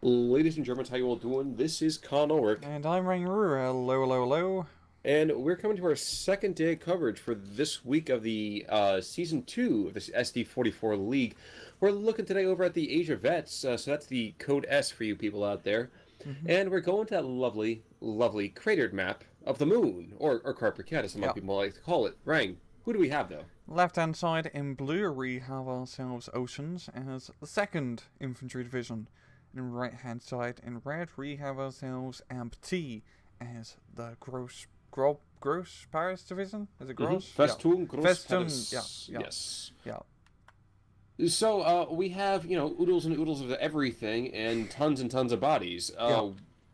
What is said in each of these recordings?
Ladies and gentlemen, how you all doing? This is Con Ulrich, And I'm Rangaroo. Hello, hello, hello. and we're coming to our second day of coverage for this week of the Season 2 of this SD44 League. We're looking today over at the Asia Vets, so that's the code S for you people out there. Hmm. And we're going to that lovely, lovely cratered map of the moon, or Carper as some Yeah. people like to call it. Rang, who do we have, though? Left hand side in blue, we have ourselves Oceans as the second infantry division. And right hand side in red, we have ourselves AmberT as the Gross Paris division. Is it Gross? Yeah. Festoon Gross Festoon. Yeah, Paris. yeah, Yes. yeah. So we have, oodles and oodles of everything and tons of bodies. Yeah.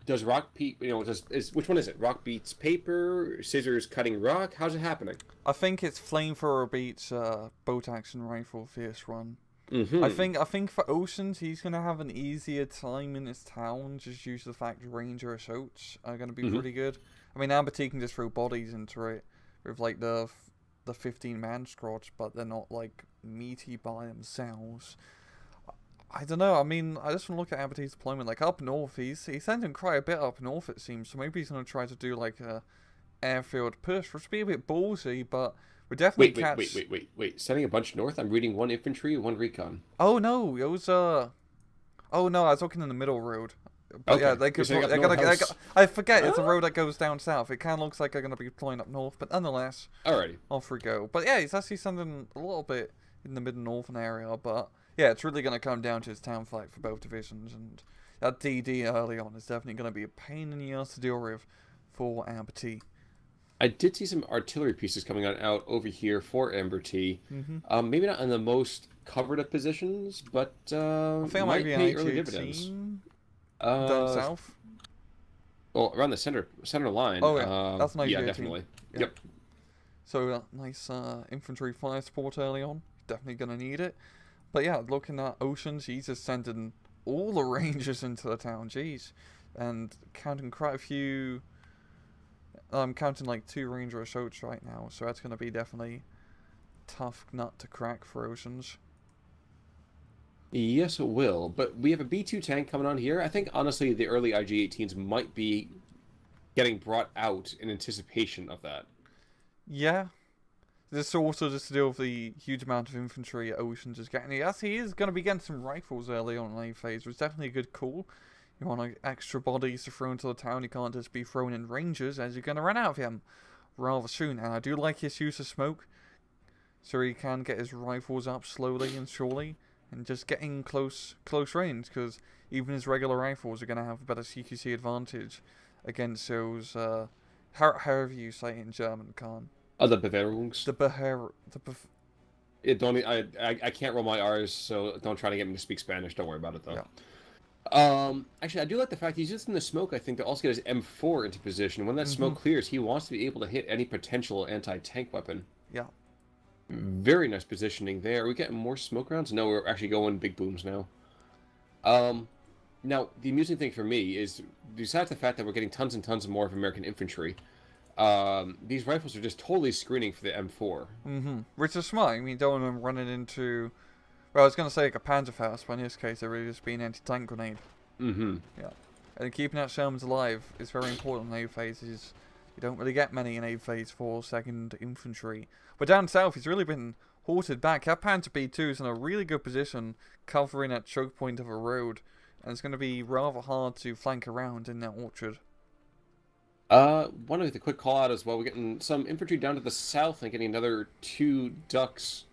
Does rock beat, which one is it? Rock beats paper, scissors cutting rock? How's it happening? I think it's Flamethrower beats bolt action rifle fierce run. I Mm-hmm. think I think for Oceans he's gonna have an easier time in his town just due to the fact Ranger assaults are gonna be Mm-hmm. pretty good. I mean AmberT can just throw bodies into it with like the 15-man squads, but they're not like meaty by themselves. I don't know. I mean, I just want to look at AmberT's deployment. Like up north, he's sending quite a bit up north it seems. So maybe he's gonna try to do like a airfield push, which would be a bit ballsy, but we're definitely catch. Wait. Sending a bunch north? I'm reading one infantry, one recon. Oh no, it was Oh no, I was looking in the middle road. But yeah, Okay. they You're could. setting up They're north gonna. house. I forget it's a Ah, road that goes down south. It kind of looks like they're gonna be deploying up north, but nonetheless, alrighty. off we go. But yeah, he's actually sending a little bit in the mid northern area. But yeah, it's really gonna come down to his town fight for both divisions, and that DD early on is definitely gonna be a pain in the ass to deal with for AmberT. I did see some artillery pieces coming on out over here for AmberT. Mm-hmm. Maybe not in the most covered up positions, but I think it might might be an pay early dividends. 18 down Uh, south. well, around the center line. Oh yeah, that's an Yeah, 18. definitely. Yeah. Yep. So nice infantry fire support early on. Definitely gonna need it. But yeah, looking at Oceans, he's just sending all the rangers into the town. Jeez, and counting quite a few. I'm counting like 2 ranger assaults right now, so that's gonna be definitely tough nut to crack for Oceans. Yes, it will. But we have a B2 tank coming on here. I think, honestly, the early IG-18s might be getting brought out in anticipation of that. Yeah, this also just to deal with the huge amount of infantry Oceans is getting. Yes, he is going to be getting some rifles early on in A phase, which is definitely a good call. You want extra bodies to throw into the town, you can't just be throwing in rangers as you're going to run out of him rather soon. And I do like his use of smoke, so he can get his rifles up slowly and surely, and just getting close range, because even his regular rifles are going to have a better CQC advantage against those, however you say it in German, Khan. The Bavarians. The Beher... The Bef It don't. I can't roll my R's, so don't try to get me to speak Spanish. Don't worry about it though. yeah. Actually, I do like the fact he's using the smoke. I think to also get his M4 into position. When that Mm-hmm. smoke clears, he wants to be able to hit any potential anti-tank weapon. Yeah. Very nice positioning there. Are we getting more smoke rounds? No, we're actually going big booms now. Um, Now the amusing thing for me is, besides the fact that we're getting tons and tons of more of American infantry, these rifles are just totally screening for the M4. Mm-hmm. Which is smart. I mean, you don't want them running into... Well, I was going to say like a Panzerfaust, but in this case, it really just be an anti-tank grenade. Mm-hmm. Yeah. And keeping that Shermans alive is very important in A phases. You don't really get many in A phase for 2nd infantry. But down south, he's really been halted back. That Panzer B2 is in a really good position, covering that choke point of a road. And it's going to be rather hard to flank around in that orchard. One of the quick call out as well. We're getting some infantry down to the south and getting another 2 ducks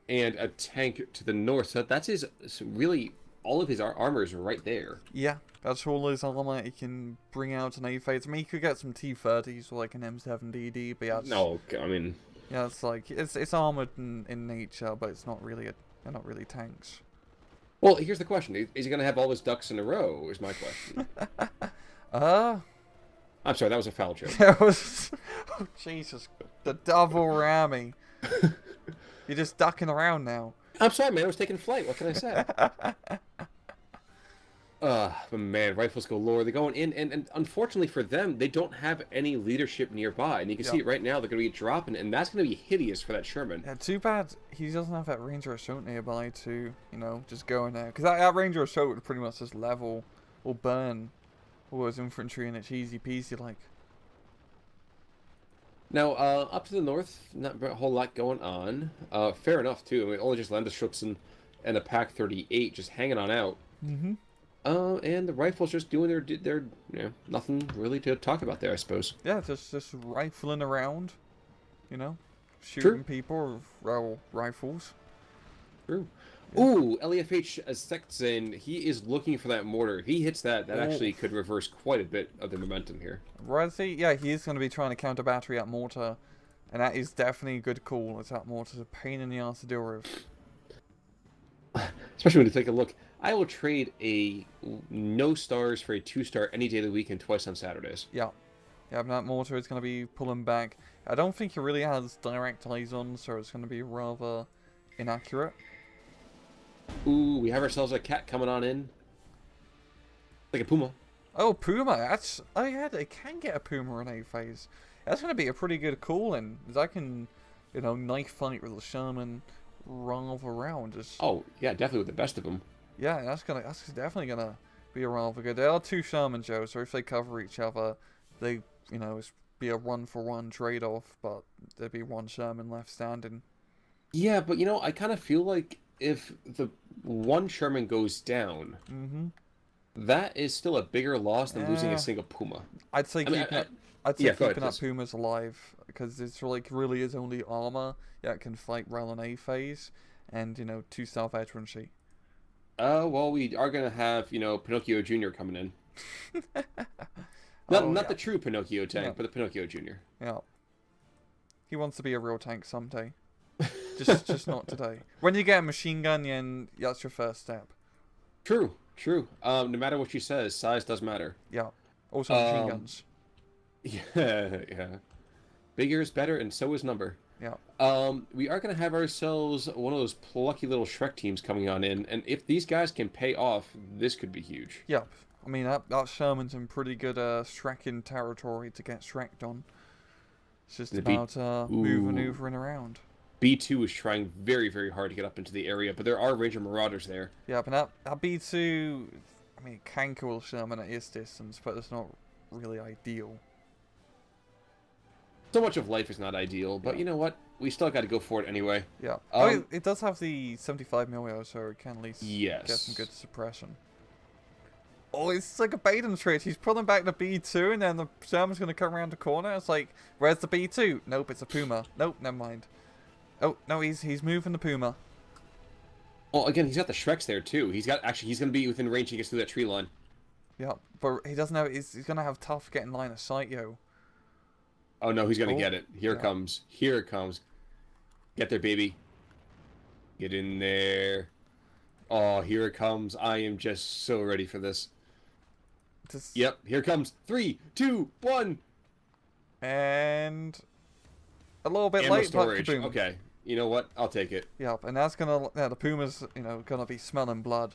and a tank to the north. So that's his really all of his armor is right there. Yeah, that's all his armor he can bring out in A phase. I mean, he could get some T30s or like an M7DD, but yeah, No, I mean, yeah, it's like it's armored in nature, but it's not really they're not really tanks. well, here's the question: is he going to have all his ducks in a row? Is my question. Uh, I'm sorry, that was a foul joke. there was oh Jesus, the double rammy. You're just ducking around now. I'm sorry, man. I was taking flight. What can I say? But man, rifles galore. They're going in, and unfortunately for them, they don't have any leadership nearby. And you can Yeah. see it right now. They're going to be dropping, and that's going to be hideous for that Sherman. Yeah, too bad he doesn't have that Ranger Assault nearby to, just go in there. Because that Ranger Assault would pretty much just level or burn all those infantry, and it's easy peasy like. Now, up to the north, not a whole lot going on. Fair enough, too. I mean, only just Landesschützen and a Pack 38 just hanging on out. Mm-hmm. And the rifles just doing their nothing really to talk about there, I suppose. Yeah, just rifling around, you know, True. shooting people with rifles. True. Yeah. Ooh, LEFH Sekzen, he is looking for that mortar. If he hits that, that actually could reverse quite a bit of the momentum here. Where is he? Yeah, he is going to be trying to counter battery at mortar, and that is definitely a good call. As that mortar's a pain in the ass to deal with. Especially when you take a look. I will trade a no stars for a 2-star any day of the week and twice on Saturdays. Yeah. Yeah, but that mortar is going to be pulling back. I don't think he really has direct eyes on, so it's going to be rather inaccurate. Ooh, we have ourselves a cat coming on in. Like a puma. Oh, Puma. That's... Oh, yeah, they can get a Puma in A phase. That's going to be a pretty good call, and I can, you know, knife fight with the Sherman rather around. Just... Oh, yeah, definitely with the best of them. Yeah, that's definitely gonna be a rather good. There are two Sherman Joes, so if they cover each other, they, you know, it's be a 1-for-1 trade-off, but there'd be one Sherman left standing. Yeah, but you know, I kind of feel like if the one Sherman goes down, that is still a bigger loss than losing a single Puma. I'd say keeping keeping up Pumas alive, because it's like really is only armor that can fight well in A phase, and you know, 2-star veterancy. Well, we are gonna have, you know, Pinocchio Jr. coming in. Not the true Pinocchio tank, but the Pinocchio Jr. Yeah. He wants to be a real tank someday. just not today. When you get a machine gun, then that's your first step. True. No matter what she says, size does matter. Yeah. Also machine guns. Yeah. Bigger is better, and so is number. Yeah. We are going to have ourselves one of those plucky little Shrek teams coming on in, and if these guys can pay off, this could be huge. Yep. I mean, that Sherman's in pretty good Shrekin territory to get Shreked on. It's just about maneuvering around. B2 is trying very, very hard to get up into the area, but there are Ranger Marauders there. Yeah, but that B2, I mean, it can kill Sherman at his distance, but it's not really ideal. So much of life is not ideal, but you know what? We still got to go for it anyway. Yeah. It does have the 75mm, so it can at least get some good suppression. Oh, it's like a bait and switch. He's pulling back the B2, and then the Sherman's going to come around the corner. It's like, where's the B2? Nope, it's a Puma. Nope, never mind. Oh, no, he's moving the Puma. Well, again, he's got the Shreks there, too. He's going to be within range. He gets through that tree line. Yeah, but he doesn't have... He's going to have tough getting line of sight, yo. Oh, no, he's going to get it. Here it comes. Here it comes. Get there, baby. Get in there. Oh, here it comes. I am just so ready for this. Yep, here it comes. 3, 2, 1. And... a little bit Ammo late, storage. but kaboom. Okay, you know what? I'll take it. Yep, and that's going to... Yeah, the Puma's, you know, going to be smelling blood.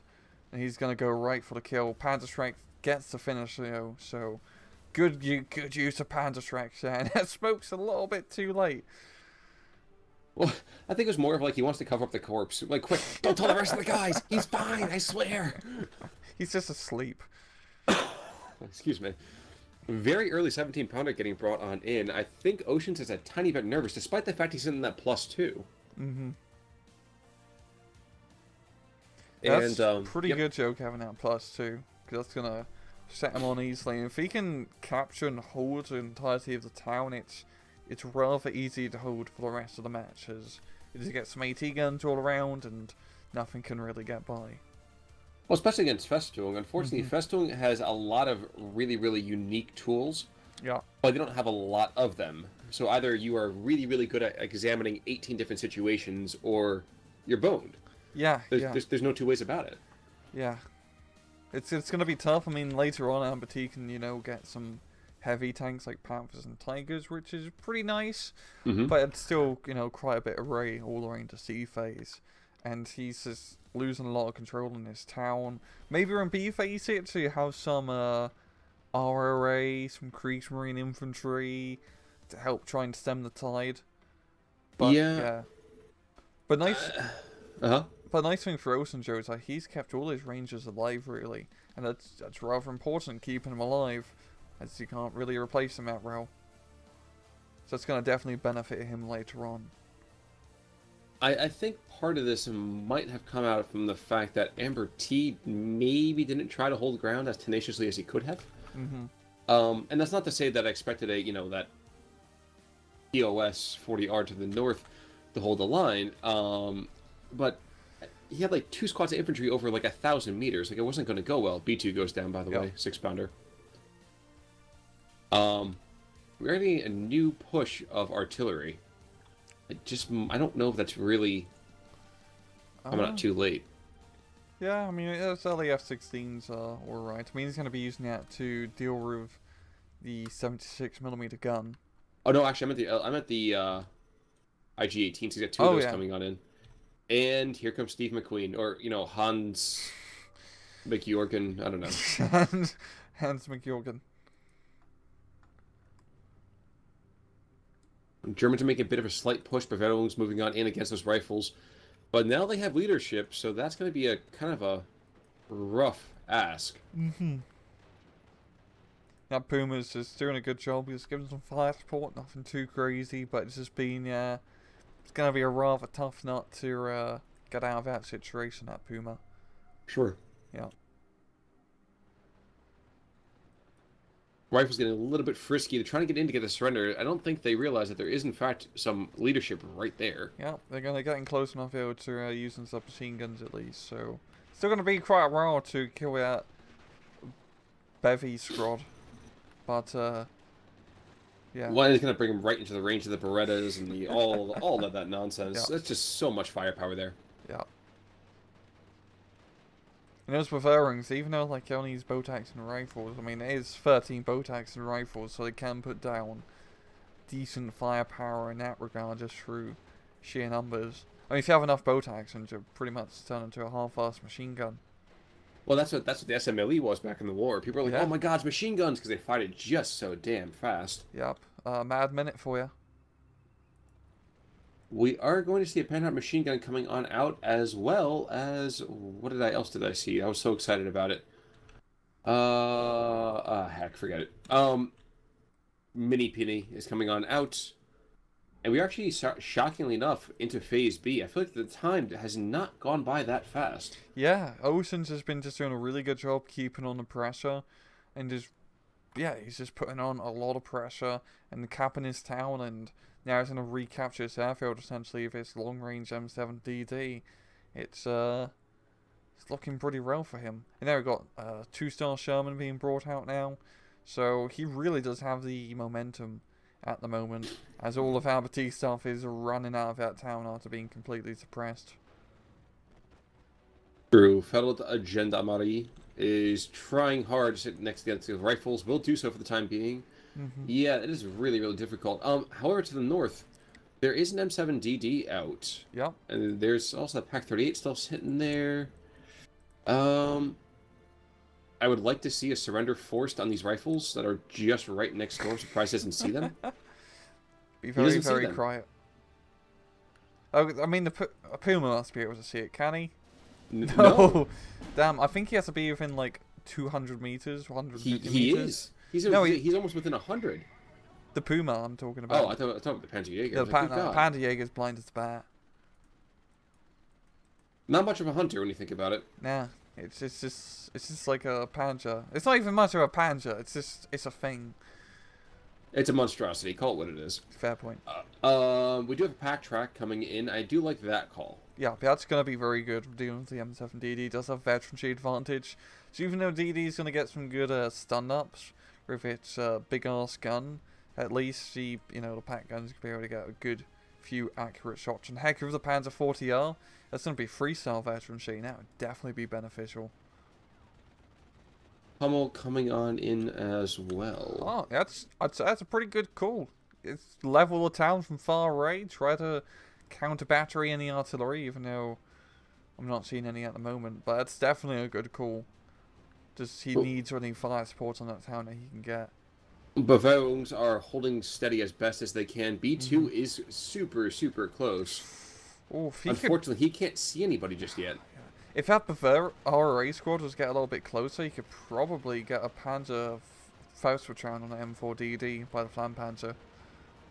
And he's going to go right for the kill. Panzerschreck gets the finish, you know, so... Good use of Panzerschreck, and that smoke's a little bit too late. Well, I think it was more of like he wants to cover up the corpse. Like, quick, don't tell the rest of the guys. He's fine, I swear. He's just asleep. Excuse me. Very early 17-pounder getting brought on in. I think Oceans is a tiny bit nervous, despite the fact he's in that +2. Mm-hmm. And, that's pretty good joke having that +2, because that's going to set him on easily. And if he can capture and hold the entirety of the town, it's rather easy to hold for the rest of the match, as you just get some AT guns all around and nothing can really get by. Well, especially against Festung. Unfortunately, Festung has a lot of really, really unique tools. Yeah. But they don't have a lot of them. So either you are really, really good at examining 18 different situations, or you're boned. Yeah, there's no two ways about it. Yeah. It's going to be tough. I mean, later on, AmberT can, you know, get some heavy tanks like Panthers and Tigers, which is pretty nice. But it's still, you know, quite a bit of Ray all the way into C phase. And he's just losing a lot of control in his town. Maybe in B phase it, so you have some RRA, some Kriegsmarine infantry to help try and stem the tide. But, yeah. But nice... But the nice thing for Osenjo is that he's kept all his rangers alive, really. And that's rather important, keeping them alive, as you can't really replace them at Rel. So it's going to definitely benefit him later on. I think part of this might have come out from the fact that AmberT maybe didn't try to hold ground as tenaciously as he could have. And that's not to say that I expected that POS 40R to the north to hold the line. But he had like 2 squads of infantry over like 1,000 meters. Like, it wasn't going to go well. B2 goes down, by the way, 6-pounder. We're getting a new push of artillery. I don't know if that's really coming out too late. Yeah, I mean, those early F-16s are alright. I mean, he's going to be using that to deal with the 76mm gun. Oh no, actually, I meant the IG-18s. He's got 2 of those coming on in. And here comes Steve McQueen, or Hans McJorgen. I don't know. Hans McJorgen. Germans are making a bit of a slight push, but Vettel's moving on in against those rifles. But now they have leadership, so that's going to be a kind of a rough ask. Now Puma's just doing a good job. He's giving some fire support, nothing too crazy, but it's just been, it's going to be a rather tough nut to get out of that situation at Puma. Sure. Yeah. Rifles getting a little bit frisky. They're trying to get in to get a surrender. I don't think they realize that there is, in fact, some leadership right there. Yeah, they're going to get in close enough here to using submachine guns at least. So, still going to be quite a while to kill that bevy squad. But, yeah. One is going to bring them right into the range of the Berettas and the all of that nonsense. Yeah. That's just so much firepower there. Yeah. And as with Airings, even though like you only use Botax and rifles, I mean it is 13 Botax and rifles, so they can put down decent firepower in that regard just through sheer numbers. I mean if you have enough Botax and you pretty much turn into a half-assed machine gun. Well, that's what the SMLE was back in the war. People are like, oh my god, it's machine guns, because they fight it just so damn fast. Yep. Mad minute for you. We are going to see a Panhard machine gun coming on out, as well as... What else did I see? I was so excited about it. Heck, forget it. Mini Penny is coming on out. And we actually, shockingly enough, into Phase B. I feel like the time has not gone by that fast. Yeah, Oceans has been just doing a really good job keeping on the pressure. And just, yeah, he's just putting on a lot of pressure and capping his town. And now he's going to recapture this airfield, essentially, with his long-range M7DD. It's looking pretty well for him. And there we've got 2-star Sherman being brought out now. So he really does have the momentum at the moment, as all of AmberT stuff is running out of that town after being completely suppressed. True. Federal Agenda Amari is trying hard to sit next to the rifles. Will do so for the time being. Yeah, it is really, really difficult. However, to the north, there is an M7DD out. Yep. And there's also a Pak-38 still sitting there. I would like to see a surrender forced on these rifles that are just right next door. Surprised he doesn't see them. Be very, very quiet. Oh, I mean, the Puma must be able to see it, can he? No. Damn, I think he has to be within like 200 meters, 150 meters. He is. He's almost within 100. The Puma I'm talking about. Oh, I thought about the Panzerjäger. The Panzerjäger's blind as a bat. Not much of a hunter when you think about it. Nah, it's just like a Panzer. It's not even much of a Panzer. It's a thing. It's a monstrosity. Call it what it is. Fair point. We do have a pack track coming in. I do like that call. Yeah, that's going to be very good dealing with the M7DD. It does have veterancy advantage. So even though DD is going to get some good stun ups with its big ass gun, at least the pack gun's going to be able to get a good few accurate shots. And heck, with the Panzer 40R, that's going to be 3-star veterancy. That would definitely be beneficial. Hummel coming on in as well. Oh, that's a pretty good call. It's level the town from far range. Try to counter battery any artillery, even though I'm not seeing any at the moment. But it's definitely a good call. Just he needs any fire support on that town that he can get. Bavons are holding steady as best as they can. B2 is super, super close. Oh, if he could, Unfortunately, he can't see anybody just yet. if that RRA squad was get a little bit closer, he could probably get a Panzer Faustvertrauen on the M4DD by the Flampanzer.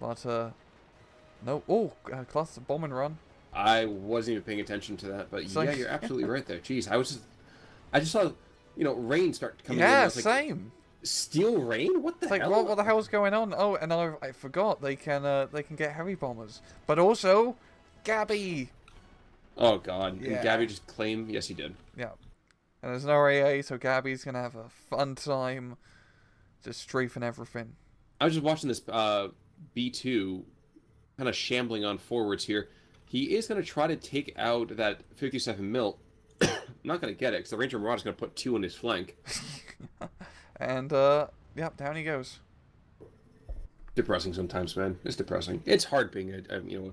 But no. Oh, class bomb and run. I wasn't even paying attention to that, but It's yeah, like- you're absolutely right there. Jeez, I just saw, rain start coming in. Yeah, I was like, same. Steel rain? What the It's like, hell? what the hell's going on? Oh, and I forgot they can get heavy bombers, but also Gabby. Oh god, Yeah. Did Gabby just claim? Yes, he did. Yeah, and there's no AA, so Gabby's gonna have a fun time, just strafing everything. I was just watching this B2 kind of shambling on forwards here. He is going to try to take out that 57 mil. I'm not going to get it because the Ranger Marauder is going to put 2 on his flank. And yep, down he goes. Depressing sometimes, man. It's depressing. It's hard being a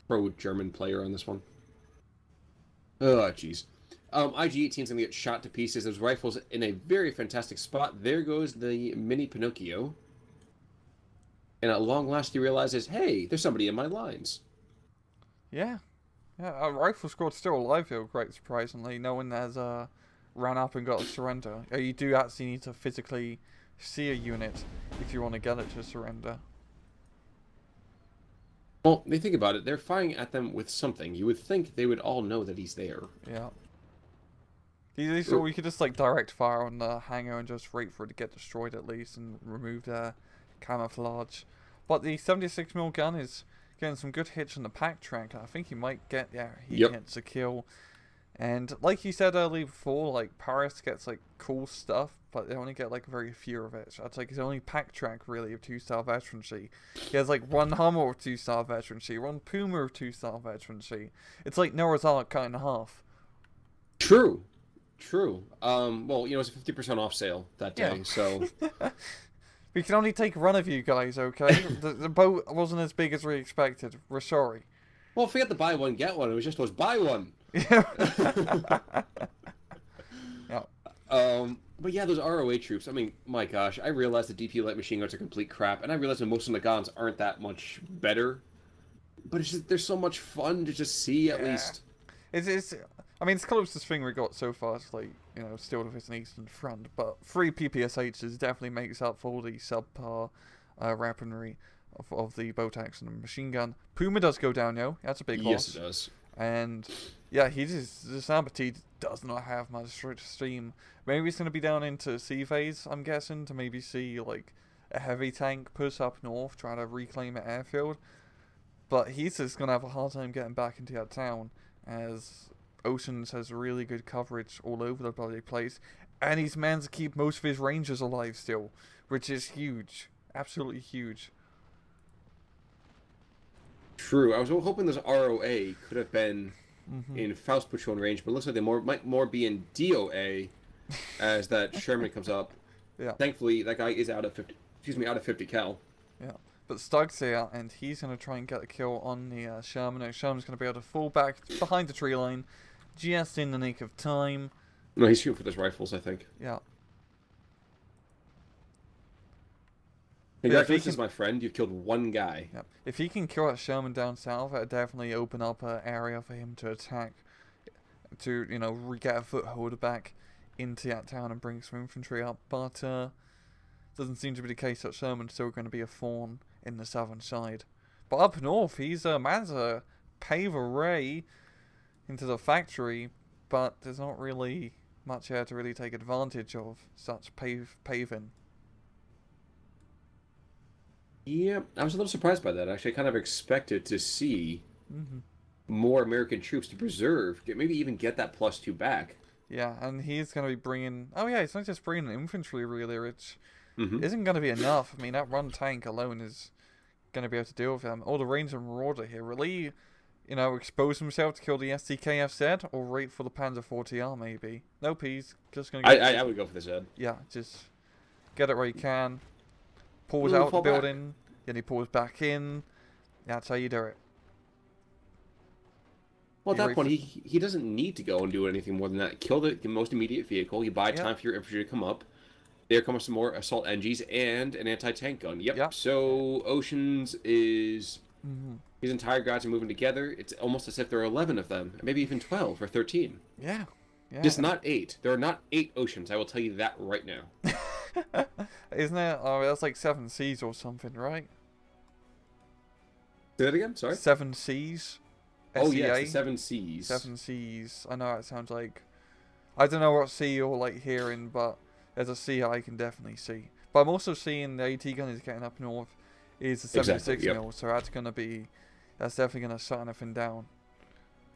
pro-German player on this one. Oh, jeez. IG-18 is going to get shot to pieces. Those rifles in a very fantastic spot. There goes the mini Pinocchio. And at long last, he realizes, hey, there's somebody in my lines. Yeah, yeah. Our rifle squad's still alive here, quite surprisingly. No one has ran up and got a surrender. You do actually need to physically see a unit if you want to get it to surrender. Well, they think about it. They're firing at them with something. You would think they would all know that he's there. Yeah. So we could just like direct fire on the hangar and just wait for it to get destroyed at least and remove their camouflage. But the 76mm gun is getting some good hits on the pack track. I think he might get he gets a kill. And like you said earlier before, like Paris gets like cool stuff, but they only get like very few of it. So it's like his only pack track really of 2-star veterancy. He has like one Hummer of 2-star veterancy, one Puma of 2-star veterancy. It's like Noah's Ark cut in half. True. Well, it's a 50% off sale that day, so... We can only take one of you guys, okay? the boat wasn't as big as we expected. We're sorry. Well, forget the buy one, get one. It was just buy one. Yeah. But yeah, those ROA troops, I mean, my gosh, I realize the DP light machine guns are complete crap, and I realize that most of the guns aren't that much better. But it's just, they're so much fun to just see, at least. I mean, it's the closest thing we got so far to, like, still with an Eastern Front, but 3 PPSHs definitely makes up for all the subpar weaponry of the boat action and machine gun. Puma does go down, that's a big loss. Yes, it does. And yeah, this AmberT does not have much steam. Maybe it's going to be down into sea phase, I'm guessing, to maybe see like a heavy tank push up north, trying to reclaim an airfield. But he's just going to have a hard time getting back into that town, as Oceans has really good coverage all over the bloody place. And he's managed to keep most of his Rangers alive still, which is huge. Absolutely huge. True. I was hoping this ROA could have been in Faust Patrol range, but it looks like they might more be in DOA as that Sherman comes up. Yeah. Thankfully, that guy is out of 50 cal. Yeah. But Stug's here, and he's going to try and get a kill on the Sherman. And Sherman's going to be able to fall back behind the tree line, just in the nick of time. No, he's shooting for those rifles, I think. Yeah. Congratulations, my friend. You've killed one guy. Yeah. If he can kill that Sherman down south, that'd definitely open up an area for him to attack, to, get a foothold back into that town and bring some infantry up. But doesn't seem to be the case that Sherman's still going to be a thorn in the southern side. But up north, he's managed to pave a ray into the factory, but there's not really much here to really take advantage of such paving. Yeah, I was a little surprised by that. Actually, I kind of expected to see more American troops to preserve, maybe even get that +2 back. Yeah, and he's going to be bringing... Oh yeah, it's not just bringing infantry really, which isn't going to be enough. I mean, that one tank alone is going to be able to deal with them. All the Ranger Marauder here really, expose himself to kill the SDKFZ, or wait for the Panzer 40R maybe. Nope, he's just going to... I would go for the Z. Yeah, just get it where you can. Pulls out the building, then he pulls back in. That's how you do it. Well, at that point, he doesn't need to go and do anything more than that. Kill the most immediate vehicle. You buy time for your infantry to come up. There comes some more assault NGs and an anti-tank gun. Yep. So Oceans is Mm-hmm. These entire guys are moving together. It's almost as if there are 11 of them, maybe even 12 or 13. Yeah. Yeah. Just not 8. There are not 8 oceans. I will tell you that right now. Isn't it? Oh, that's like 7 seas or something, right? Say that again? Sorry? 7 seas? Oh, SEA? yes, the 7 seas. 7 seas. I know it sounds like... I don't know what sea you're like hearing, but there's a sea I can definitely see. But I'm also seeing the AT gun is getting up north is the 76 mil, so that's definitely gonna shut anything down.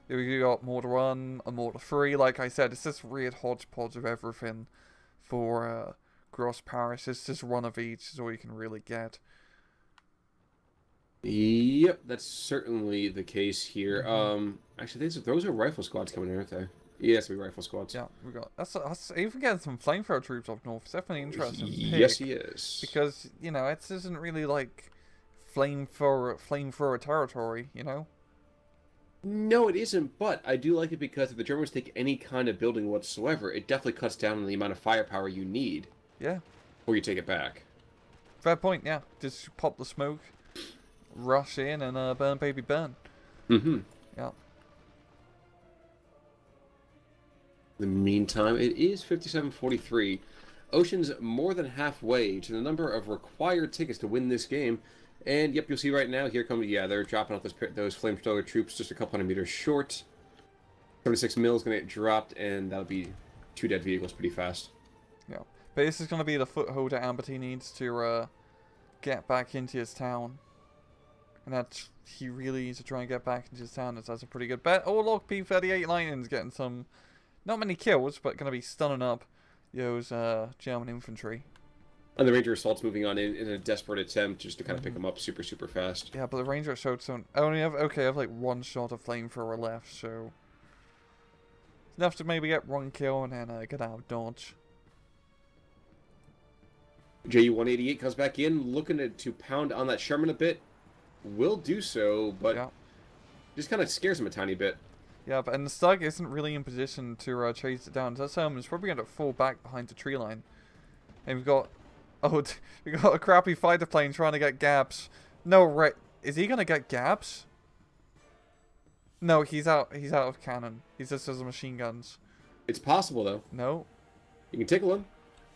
We got Mortar 1 and Mortar 3. Like I said, it's this weird hodgepodge of everything for Gross Paris. It's just one of each is all you can really get. Yep, that's certainly the case here. Actually, those are rifle squads coming in, aren't they? Yes, we rifle squads. Yeah, we got that's even getting some flamethrower troops up north. It's definitely interesting. Yes, he is. Because it isn't really like flamethrower territory, you know. No, it isn't, but I do like it because if the Germans take any kind of building whatsoever, it definitely cuts down on the amount of firepower you need. Yeah. Before you take it back. Fair point, yeah. Just pop the smoke, rush in, and burn, baby, burn. Mm-hmm. Yeah. In the meantime, it is 57-43. Ocean's more than halfway to the number of required tickets to win this game. And yep, you'll see right now, here come, yeah, they're dropping off those flamethrower troops just a couple hundred meters short. 76 mil is going to get dropped, and that'll be 2 dead vehicles pretty fast. Yeah. But this is going to be the foothold that AmberT needs to get back into his town. And he really needs to try and get back into his town. That's a pretty good bet. Oh, look, P-38 Lightning's getting some, not many kills, but going to be stunning up those German infantry. And the Ranger Assault's moving on in a desperate attempt just to kind of pick them up super, super fast. Yeah, but the Ranger Assaults don't... I only have... Okay, I have like 1 shot of flamethrower left, so... Enough to maybe get 1 kill and then get out of dodge. JU-188 comes back in, looking to pound on that Sherman a bit. Will do so, but yeah. Just kind of scares him a tiny bit. Yeah, and the Stug isn't really in position to chase it down. That Sherman's probably going to fall back behind the tree line. And we've got... Oh, we got a crappy fighter plane trying to get Gabs. No, right. Is he gonna get Gabs? No, he's out. He's out of cannon. He just has machine guns. It's possible though. No. You can tickle him.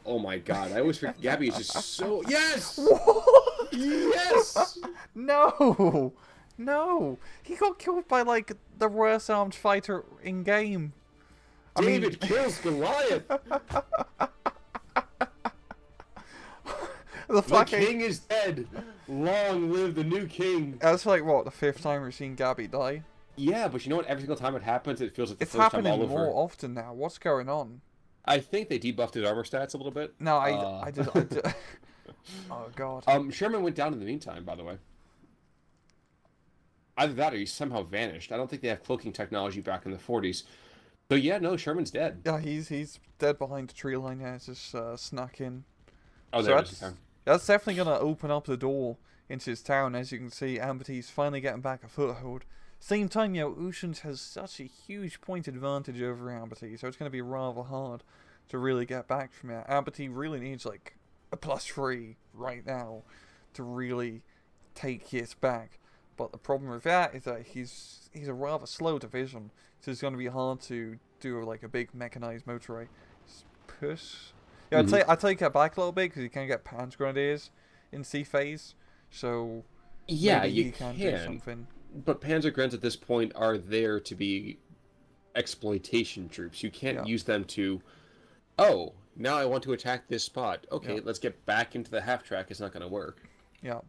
Oh my god! I always forget. Gabby is just so. Yes. What? Yes. No. No. He got killed by like the worst armed fighter in game. David kills Goliath. The king is dead. Long live the new king. That's like, what, the 5th time we've seen Gabby die? Yeah, but you know what? Every single time it happens, it feels like the it's first time all over. It's happening more often now. What's going on? I think they debuffed his armor stats a little bit. No, I just... Oh, God. Sherman went down in the meantime, by the way. Either that or he somehow vanished. I don't think they have cloaking technology back in the 40s. So yeah, no, Sherman's dead. Yeah, he's dead behind the tree line. Yeah, it's just snuck in. Oh, there it is. That's definitely going to open up the door into his town. As you can see, AmberT's finally getting back a foothold. Same time, Oceans has such a huge point advantage over AmberT, so it's going to be rather hard to really get back from it. AmberT really needs like a +3 right now to really take his back. But the problem with that is that he's a rather slow division, so it's going to be hard to do like a big mechanized motorway. Just push. Yeah, I'd take it back a little bit because you can get Panzer Grenadiers in C phase, so yeah, you can do something. But Panzer Grens at this point are there to be exploitation troops. You can't use them to, oh, now I want to attack this spot. Okay, let's get back into the half track. It's not going to work. Yeah.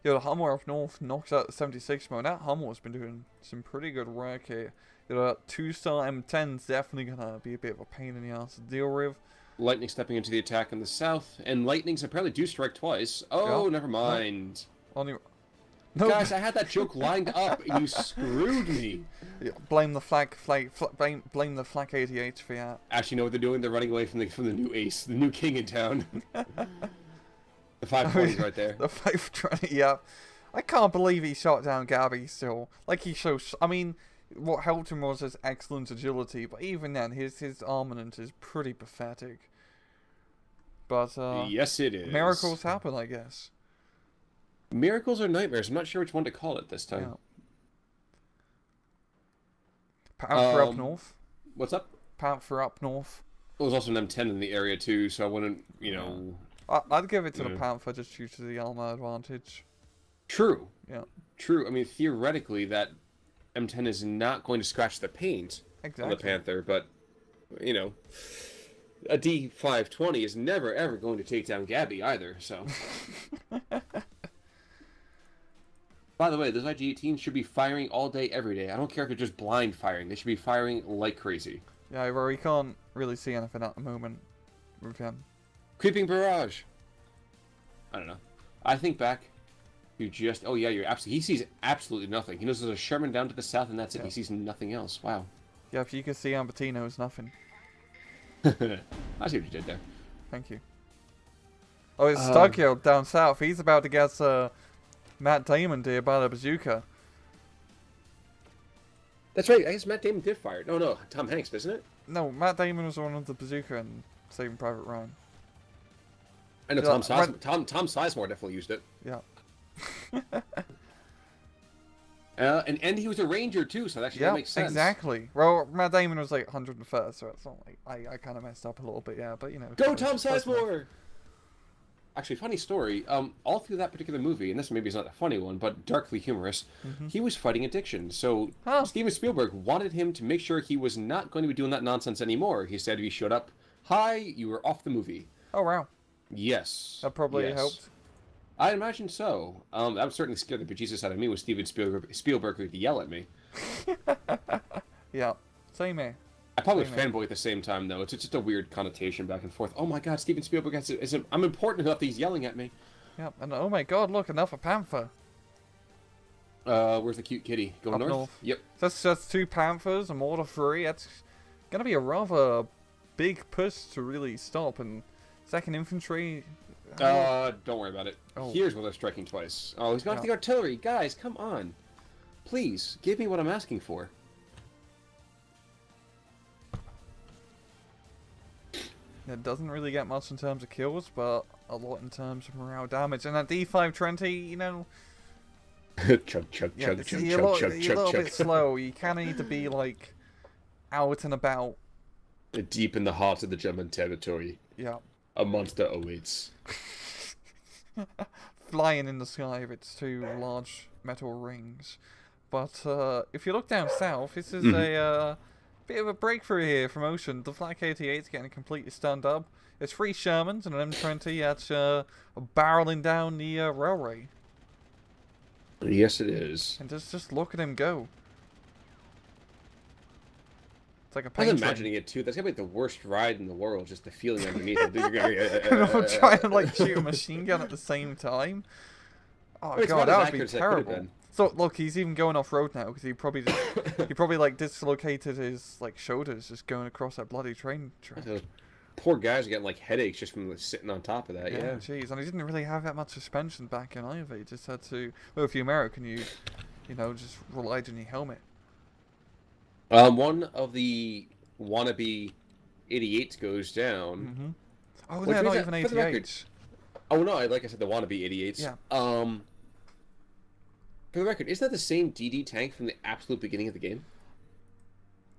The Hummer up north knocks out the 76 mode. That Hummer's been doing some pretty good work here. That 2-star M10's definitely going to be a bit of a pain in the ass to deal with. Lightning stepping into the attack in the south, and Lightnings apparently do strike twice. Oh, never mind. No. Guys, I had that joke lined up, and you screwed me. Yeah, blame the blame the Flak 88 for that. Actually, you know what they're doing? They're running away from the new ace, the new king in town. The 520s right there. The 520, yeah. I can't believe he shot down Gabby still. Like he shows. I mean, what helped him was his excellent agility, but even then, his armament is pretty pathetic. But yes, it is. Miracles happen, I guess. Miracles or nightmares? I'm not sure which one to call it this time. Yeah. Panther up Um, north. what's up? Panther up north. Well, there's also an M10 in the area too, so I wouldn't, Yeah. I'd give it to the yeah. Panther just due to the armor advantage. True. Yeah. True. I mean, theoretically, that M10 is not going to scratch the paint on the Panther, but, you know, a D520 is never, ever going to take down Gabby either, so. By the way, those IG-18s should be firing all day, every day. I don't care if they're just blind firing. They should be firing like crazy. Yeah, well, we can't really see anything at the moment with him. Creeping barrage. I don't know. I think back. You just... Oh, yeah, you're absolutely... He sees absolutely nothing. He knows there's a Sherman down to the south, and that's it. Yeah. He sees nothing else. Wow. Yeah, if you can see AmberT knows nothing. I see what you did there. Thank you. Oh, it's Stuggill down south. He's about to get Matt Damon here by the bazooka. That's right. I guess Matt Damon did fire it. No, Tom Hanks, isn't it? No, Matt Damon was one of the bazooka in Saving Private Ryan. I know Tom Sizemore definitely used it. Yeah. And he was a ranger too, so that actually makes sense. Exactly. Well, Matt Damon was like 101st, so it's not like I kind of messed up a little bit, yeah. But you know. Go Tom Sizemore! Actually, funny story. All through that particular movie, and this maybe is not a funny one, but darkly humorous, he was fighting addiction. So Steven Spielberg wanted him to make sure he was not going to be doing that nonsense anymore. He said if he showed up, hi, you were off the movie. Oh wow. Yes. That probably helped. I imagine so. That would certainly scare the bejesus out of me when Steven Spielberg would yell at me. Yeah. Same here. I probably fanboy at the same time, though. It's just a weird connotation back and forth. Oh my god, Steven Spielberg I'm important enough that he's yelling at me. Yeah, and oh my god, look, another Panther. Where's the cute kitty? Going north? Yep. That's 2 Panthers, a mortar 3. That's gonna be a rather big push to really stop. And 2nd Infantry... Don't worry about it. Oh. Here's where they're striking twice. Oh, he's got the artillery. Guys, come on. Please, give me what I'm asking for. It doesn't really get much in terms of kills, but a lot in terms of morale damage. And that D520, you know... chug, chug, yeah, chug, chug, you're chug, chug, a chug, little chug. bit slow. You kind of need to be, like, out and about. Deep in the heart of the German territory. Yeah. A monster awaits. Flying in the sky with its 2 large metal rings. But if you look down south, this is a bit of a breakthrough here from Ocean. The Flak 88's getting completely stunned up. It's 3 Shermans and an M20 that's barreling down the railway. Yes, it is. And just look at him go. It's like a I paint was train. imagining it too. That's gonna be the worst ride in the world. Just the feeling underneath it. You're I'm trying to like shoot a machine gun at the same time. Oh god, that would be terrible. So look, he's even going off road now because he probably like dislocated his like shoulders just going across that bloody train track. Those poor guys are getting like headaches just from sitting on top of that. Yeah. Jeez, and he didn't really have that much suspension back in either. He just had to. Well, if you're American, you know, just relied on your helmet. One of the wannabe 88s goes down. Oh, they're not even 88s. Oh no, like I said, the wannabe 88s. Yeah. For the record, isn't that the same DD tank from the absolute beginning of the game?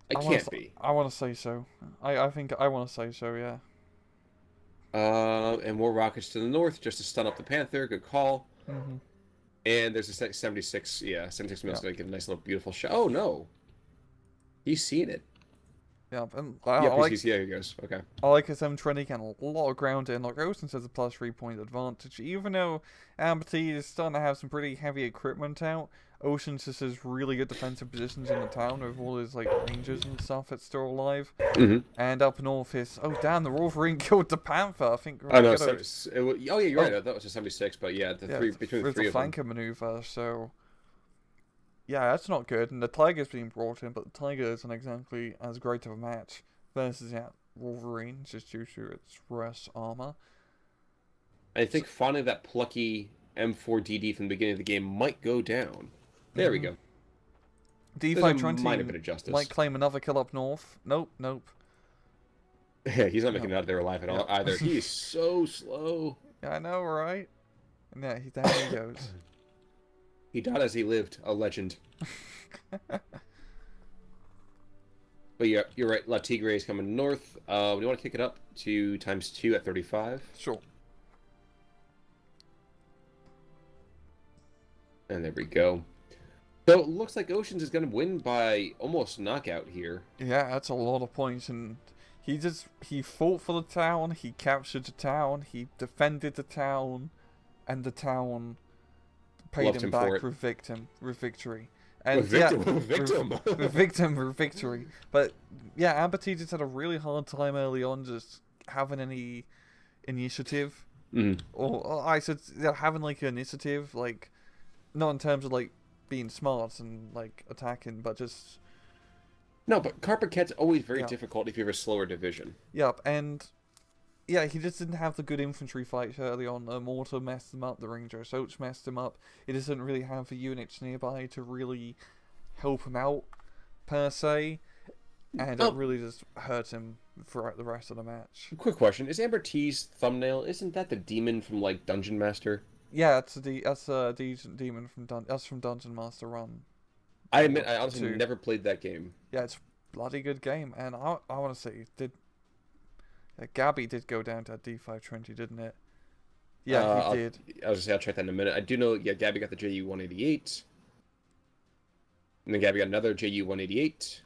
It can't be. I want to say so. I think I want to say so. Yeah. And more rockets to the north just to stun up the Panther. Good call. And there's a 76. Yeah, 76 mils going to get a nice little beautiful shot. Oh no. He's seen it. Yeah, and yeah, he goes. Okay. I like his M20 getting a lot of ground in. Like Ocean says, a plus 3-point advantage. Even though AmberT is starting to have some pretty heavy equipment out, Ocean just has really good defensive positions in the town with all his like rangers and stuff that's still alive. And up north is damn, the Wolverine killed the Panther. I think. Oh no, oh yeah, you're right. I thought it was a 76, but yeah, between the 3 of them. Flanker maneuver, so. Yeah, that's not good, and the Tiger's being brought in, but the Tiger isn't exactly as great of a match versus Wolverine, just due to its worse armor. I think finally that plucky M4DD from the beginning of the game might go down. There we go. D520 might have been a justice. Might claim another kill up north. Nope. Yeah, he's not making it out there alive at all either. He is so slow. Yeah, I know, right? And yeah, there he goes. He died as he lived, a legend. But yeah, you're right. La Tigre is coming north. We want to kick it up to ×2 at 35. Sure. And there we go. So it looks like Oceans is going to win by almost knockout here. Yeah, that's a lot of points, and he fought for the town, he captured the town, he defended the town, and the town paid him back with victory. And with victory. But yeah, AmberT just had a really hard time early on just having any initiative. Or I said having like an initiative, like not in terms of like being smart and like attacking, but just no. But Carpet Cat's always very difficult if you have a slower division. Yep, and yeah, he just didn't have the good infantry fights early on. The mortar messed him up, the Ranger Assaults messed him up. He doesn't really have the units nearby to really help him out, per se. And it really just hurt him throughout the rest of the match. Quick question. Is AmberT's thumbnail, isn't that the demon from, like, Dungeon Master? Yeah, that's a demon from Dungeon Master Run. I admit, I honestly never played that game. Yeah, it's a bloody good game. And I want to say, Gabby did go down to D520, didn't it? Yeah, he did. I was just I'll check that in a minute. I do know, yeah, Gabby got the JU-188. And then Gabby got another JU-188.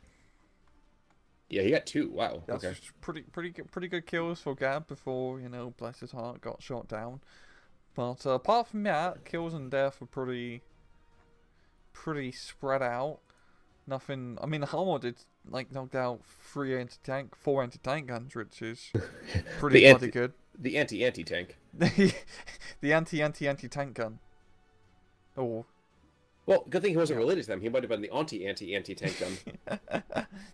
Yeah, he got 2. Wow. That's okay. Pretty good kills for Gab before, bless his heart, got shot down. But apart from that, kills and death were pretty spread out. Nothing. I mean, Hummel did knocked out 4 anti-tank guns, which is pretty bloody good. The anti-tank. The anti-tank gun. Oh. Well, good thing he wasn't related to them. He might have been the anti-tank gun.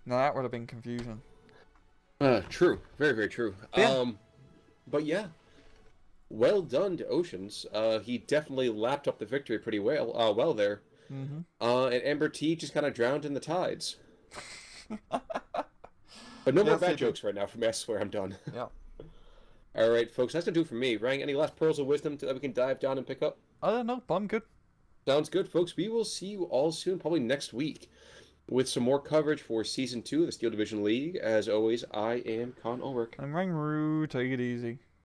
No, that would have been confusing. True. Very, very true. Yeah. But yeah. Well done to Oceans. He definitely lapped up the victory pretty well there. Mm-hmm. And AmberT just kind of drowned in the tides. But no more bad jokes right now for me. I swear I'm done. Yeah. All right, folks. That's going to do it for me. Rang, any last pearls of wisdom that we can dive down and pick up? I don't know, but I'm good. Sounds good, folks. We will see you all soon, probably next week, with some more coverage for Season 2 of the Steel Division League. As always, I am Con Ulrich. I'm Rangru. Take it easy.